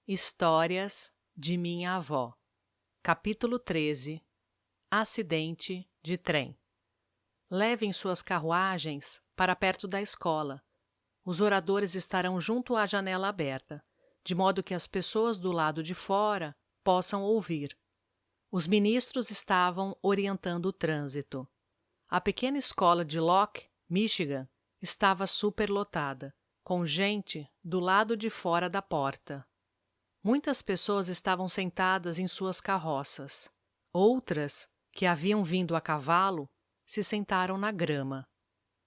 Histórias de minha avó. Capítulo 13. Acidente de trem. Levem suas carruagens para perto da escola. Os oradores estarão junto à janela aberta, de modo que as pessoas do lado de fora possam ouvir. Os ministros estavam orientando o trânsito. A pequena escola de Locke, Michigan, estava superlotada, com gente do lado de fora da porta. Muitas pessoas estavam sentadas em suas carroças. Outras, que haviam vindo a cavalo, se sentaram na grama.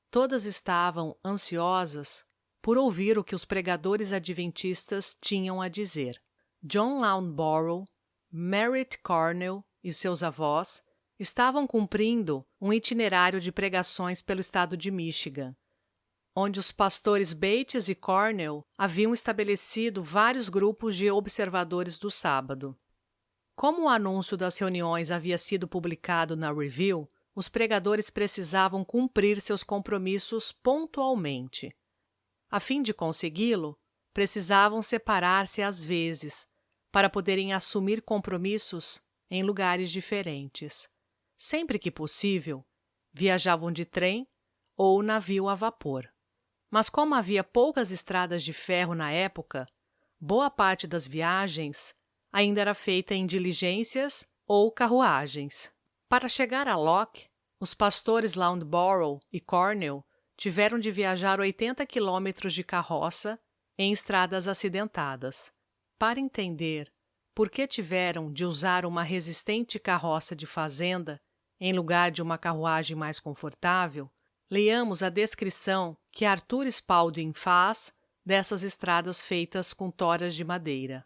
Todas estavam ansiosas por ouvir o que os pregadores adventistas tinham a dizer. John Loughborough, Merritt Cornell e seus avós estavam cumprindo um itinerário de pregações pelo estado de Michigan, onde os pastores Bates e Cornell haviam estabelecido vários grupos de observadores do sábado. Como o anúncio das reuniões havia sido publicado na Review, os pregadores precisavam cumprir seus compromissos pontualmente. A fim de consegui-lo, precisavam separar-se às vezes, para poderem assumir compromissos em lugares diferentes. Sempre que possível, viajavam de trem ou navio a vapor. Mas como havia poucas estradas de ferro na época, boa parte das viagens ainda era feita em diligências ou carruagens. Para chegar a Locke, os pastores Loughborough e Cornell tiveram de viajar 80 quilômetros de carroça em estradas acidentadas. Para entender por que tiveram de usar uma resistente carroça de fazenda em lugar de uma carruagem mais confortável, leiamos a descrição que Arthur Spalding faz dessas estradas feitas com toras de madeira.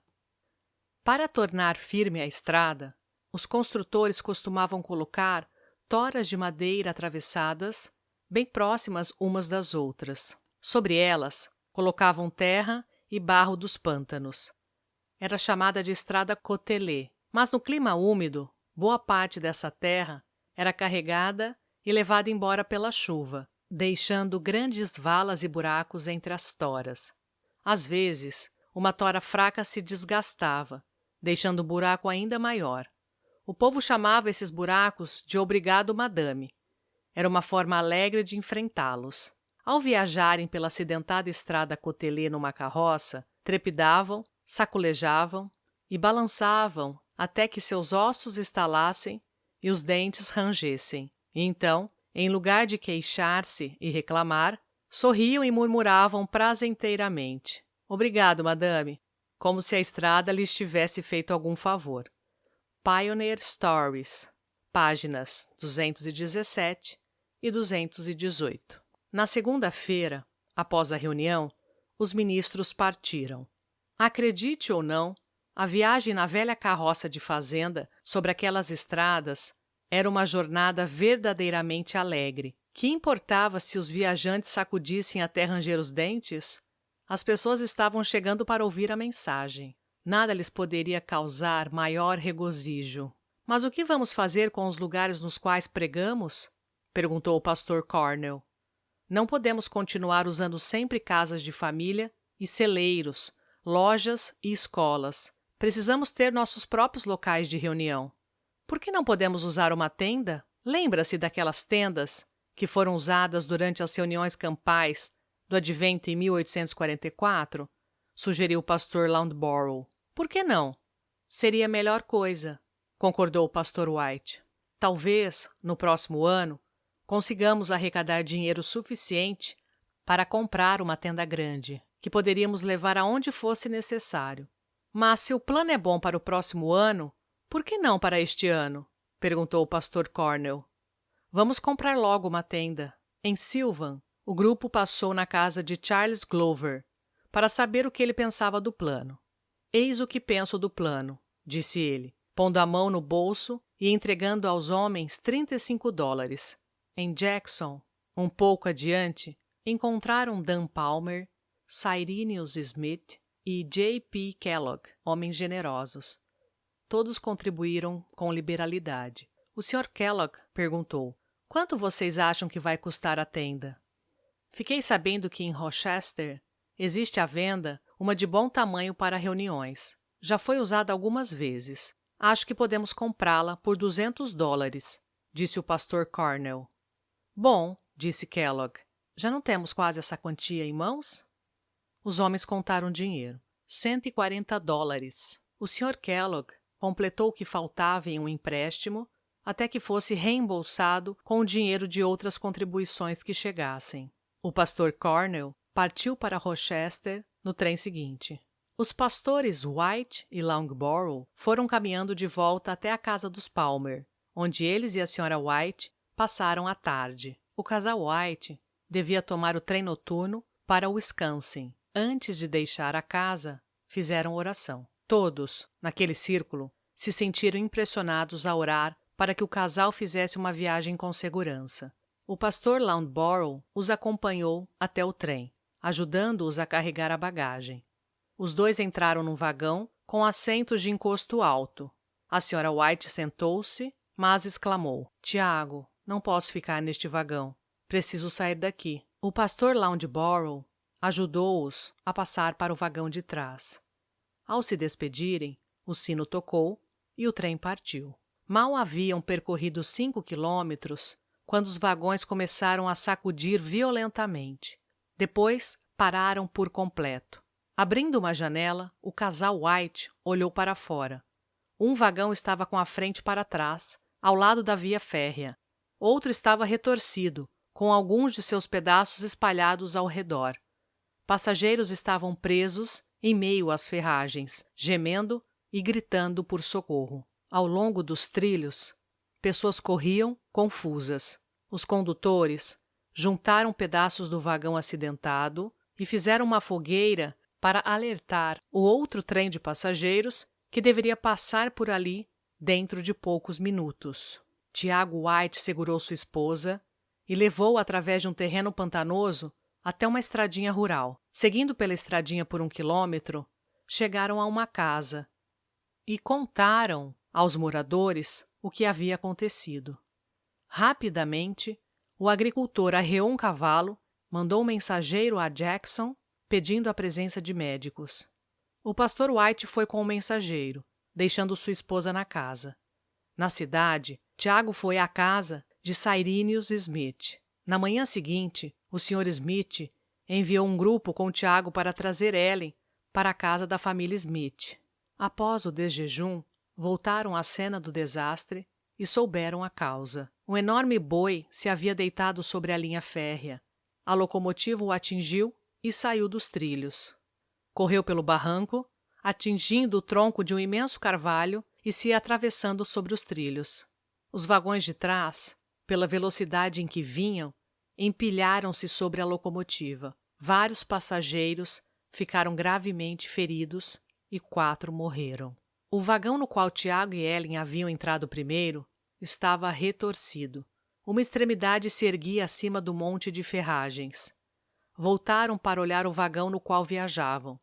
Para tornar firme a estrada, os construtores costumavam colocar toras de madeira atravessadas, bem próximas umas das outras. Sobre elas, colocavam terra e barro dos pântanos. Era chamada de estrada cotelê, mas no clima úmido, boa parte dessa terra era carregada e levada embora pela chuva, deixando grandes valas e buracos entre as toras. Às vezes, uma tora fraca se desgastava, deixando o buraco ainda maior. O povo chamava esses buracos de obrigado madame. Era uma forma alegre de enfrentá-los. Ao viajarem pela acidentada estrada cotelê numa carroça, trepidavam, saculejavam e balançavam até que seus ossos estalassem e os dentes rangessem. E então, em lugar de queixar-se e reclamar, sorriam e murmuravam prazenteiramente. Obrigado, madame, como se a estrada lhes tivesse feito algum favor. Pioneer Stories, páginas 217 e 218. Na segunda-feira, após a reunião, os ministros partiram. Acredite ou não, a viagem na velha carroça de fazenda sobre aquelas estradas era uma jornada verdadeiramente alegre. Que importava se os viajantes sacudissem até ranger os dentes? As pessoas estavam chegando para ouvir a mensagem. Nada lhes poderia causar maior regozijo. Mas o que vamos fazer com os lugares nos quais pregamos? Perguntou o pastor Cornell. Não podemos continuar usando sempre casas de família e celeiros, lojas e escolas. Precisamos ter nossos próprios locais de reunião. Por que não podemos usar uma tenda? Lembra-se daquelas tendas que foram usadas durante as reuniões campais do Advento em 1844? Sugeriu o pastor Loughborough. Por que não? Seria a melhor coisa, concordou o pastor White. Talvez, no próximo ano, consigamos arrecadar dinheiro suficiente para comprar uma tenda grande, que poderíamos levar aonde fosse necessário. Mas se o plano é bom para o próximo ano, por que não para este ano? Perguntou o pastor Cornell. Vamos comprar logo uma tenda. Em Sylvan, o grupo passou na casa de Charles Glover para saber o que ele pensava do plano. Eis o que penso do plano, disse ele, pondo a mão no bolso e entregando aos homens $35. Em Jackson, um pouco adiante, encontraram Dan Palmer, Cyrenius Smith e J.P. Kellogg, homens generosos. Todos contribuíram com liberalidade. O Sr. Kellogg perguntou: quanto vocês acham que vai custar a tenda? Fiquei sabendo que em Rochester existe à venda uma de bom tamanho para reuniões. Já foi usada algumas vezes. Acho que podemos comprá-la por $200, disse o pastor Cornell. Bom, disse Kellogg. Já não temos quase essa quantia em mãos? Os homens contaram dinheiro. $140. O Sr. Kellogg completou o que faltava em um empréstimo até que fosse reembolsado com o dinheiro de outras contribuições que chegassem. O pastor Cornell partiu para Rochester no trem seguinte. Os pastores White e Loughborough foram caminhando de volta até a casa dos Palmer, onde eles e a Sra. White passaram a tarde. O casal White devia tomar o trem noturno para Wisconsin. Antes de deixar a casa, fizeram oração. Todos, naquele círculo, se sentiram impressionados a orar para que o casal fizesse uma viagem com segurança. O pastor Loughborough os acompanhou até o trem, ajudando-os a carregar a bagagem. Os dois entraram num vagão com assentos de encosto alto. A Sra. White sentou-se, mas exclamou: "Tiago, não posso ficar neste vagão. Preciso sair daqui." O pastor Loughborough ajudou-os a passar para o vagão de trás. Ao se despedirem, o sino tocou e o trem partiu. Mal haviam percorrido 5 quilômetros quando os vagões começaram a sacudir violentamente. Depois, pararam por completo. Abrindo uma janela, o casal White olhou para fora. Um vagão estava com a frente para trás, ao lado da via férrea. Outro estava retorcido, com alguns de seus pedaços espalhados ao redor. Passageiros estavam presos em meio às ferragens, gemendo e gritando por socorro. Ao longo dos trilhos, pessoas corriam confusas. Os condutores juntaram pedaços do vagão acidentado e fizeram uma fogueira para alertar o outro trem de passageiros que deveria passar por ali dentro de poucos minutos. Tiago White segurou sua esposa e levou-a através de um terreno pantanoso até uma estradinha rural. Seguindo pela estradinha por 1 quilômetro, chegaram a uma casa e contaram aos moradores o que havia acontecido. Rapidamente, o agricultor arreou um cavalo, mandou um mensageiro a Jackson pedindo a presença de médicos. O pastor White foi com o mensageiro, deixando sua esposa na casa. Na cidade, Tiago foi à casa de Cyrenius Smith. Na manhã seguinte, o Sr. Smith enviou um grupo com Tiago para trazer Ellen para a casa da família Smith. Após o desjejum, voltaram à cena do desastre e souberam a causa. Um enorme boi se havia deitado sobre a linha férrea. A locomotiva o atingiu e saiu dos trilhos. Correu pelo barranco, atingindo o tronco de um imenso carvalho e se atravessando sobre os trilhos. Os vagões de trás, pela velocidade em que vinham, empilharam-se sobre a locomotiva. Vários passageiros ficaram gravemente feridos e 4 morreram. O vagão no qual Tiago e Ellen haviam entrado primeiro estava retorcido. Uma extremidade se erguia acima do monte de ferragens. Voltaram para olhar o vagão no qual viajavam.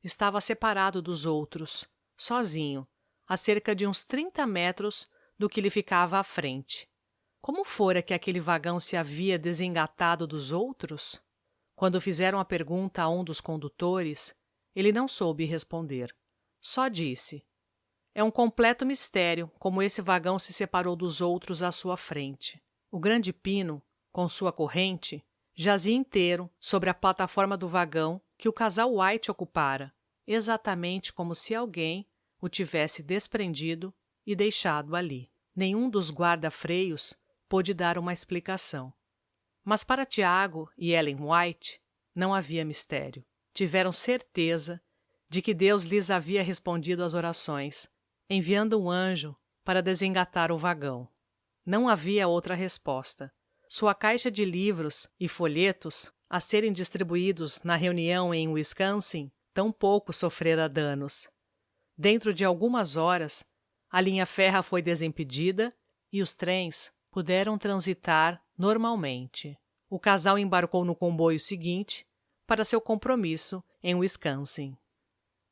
Estava separado dos outros, sozinho, a cerca de uns 30 metros do que lhe ficava à frente. Como fora que aquele vagão se havia desengatado dos outros? Quando fizeram a pergunta a um dos condutores, ele não soube responder. Só disse: "É um completo mistério como esse vagão se separou dos outros à sua frente." O grande pino, com sua corrente, jazia inteiro sobre a plataforma do vagão que o casal White ocupara, exatamente como se alguém o tivesse desprendido e deixado ali. Nenhum dos guarda-freios pôde dar uma explicação. Mas para Tiago e Ellen White não havia mistério. Tiveram certeza de que Deus lhes havia respondido às orações, enviando um anjo para desengatar o vagão. Não havia outra resposta. Sua caixa de livros e folhetos, a serem distribuídos na reunião em Wisconsin, tampouco sofrera danos. Dentro de algumas horas, a linha férrea foi desimpedida e os trens puderam transitar normalmente. O casal embarcou no comboio seguinte para seu compromisso em Wisconsin.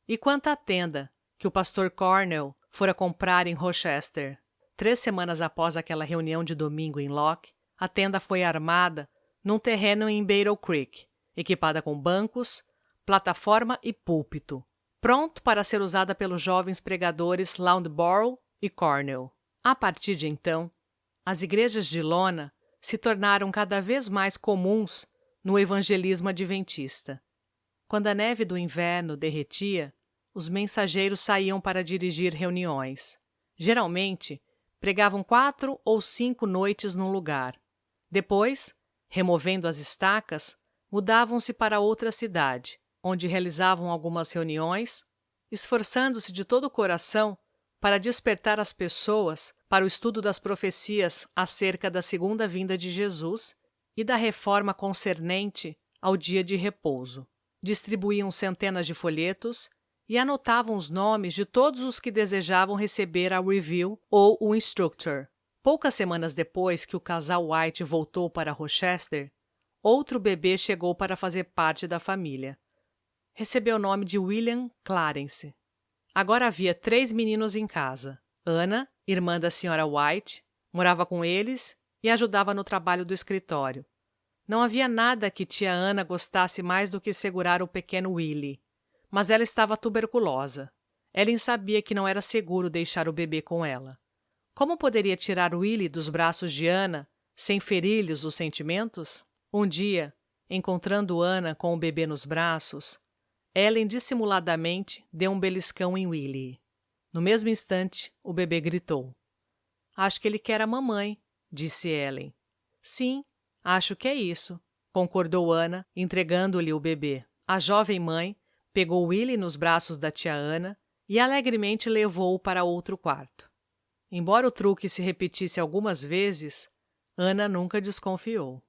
E quanto à tenda que o pastor Cornell fora comprar em Rochester? 3 semanas após aquela reunião de domingo em Locke, a tenda foi armada num terreno em Battle Creek, equipada com bancos, plataforma e púlpito, pronto para ser usada pelos jovens pregadores Loughborough e Cornell. A partir de então, as igrejas de lona se tornaram cada vez mais comuns no evangelismo adventista. Quando a neve do inverno derretia, os mensageiros saíam para dirigir reuniões. Geralmente, pregavam 4 ou 5 noites num lugar. Depois, removendo as estacas, mudavam-se para outra cidade, onde realizavam algumas reuniões, esforçando-se de todo o coração para despertar as pessoas para o estudo das profecias acerca da segunda vinda de Jesus e da reforma concernente ao dia de repouso. Distribuíam centenas de folhetos e anotavam os nomes de todos os que desejavam receber a review ou o instructor. Poucas semanas depois que o casal White voltou para Rochester, outro bebê chegou para fazer parte da família. Recebeu o nome de William Clarence. Agora havia 3 meninos em casa. Anna, irmã da Sra. White, morava com eles e ajudava no trabalho do escritório. Não havia nada que tia Anna gostasse mais do que segurar o pequeno Willie, mas ela estava tuberculosa. Ellen sabia que não era seguro deixar o bebê com ela. Como poderia tirar Willie dos braços de Anna sem ferir-lhes os sentimentos? Um dia, encontrando Anna com o bebê nos braços, Ellen dissimuladamente deu um beliscão em Willie. No mesmo instante, o bebê gritou. Acho que ele quer a mamãe, disse Ellen. Sim, acho que é isso, concordou Anna, entregando-lhe o bebê. A jovem mãe pegou Willie nos braços da tia Anna e alegremente levou-o para outro quarto. Embora o truque se repetisse algumas vezes, Anna nunca desconfiou.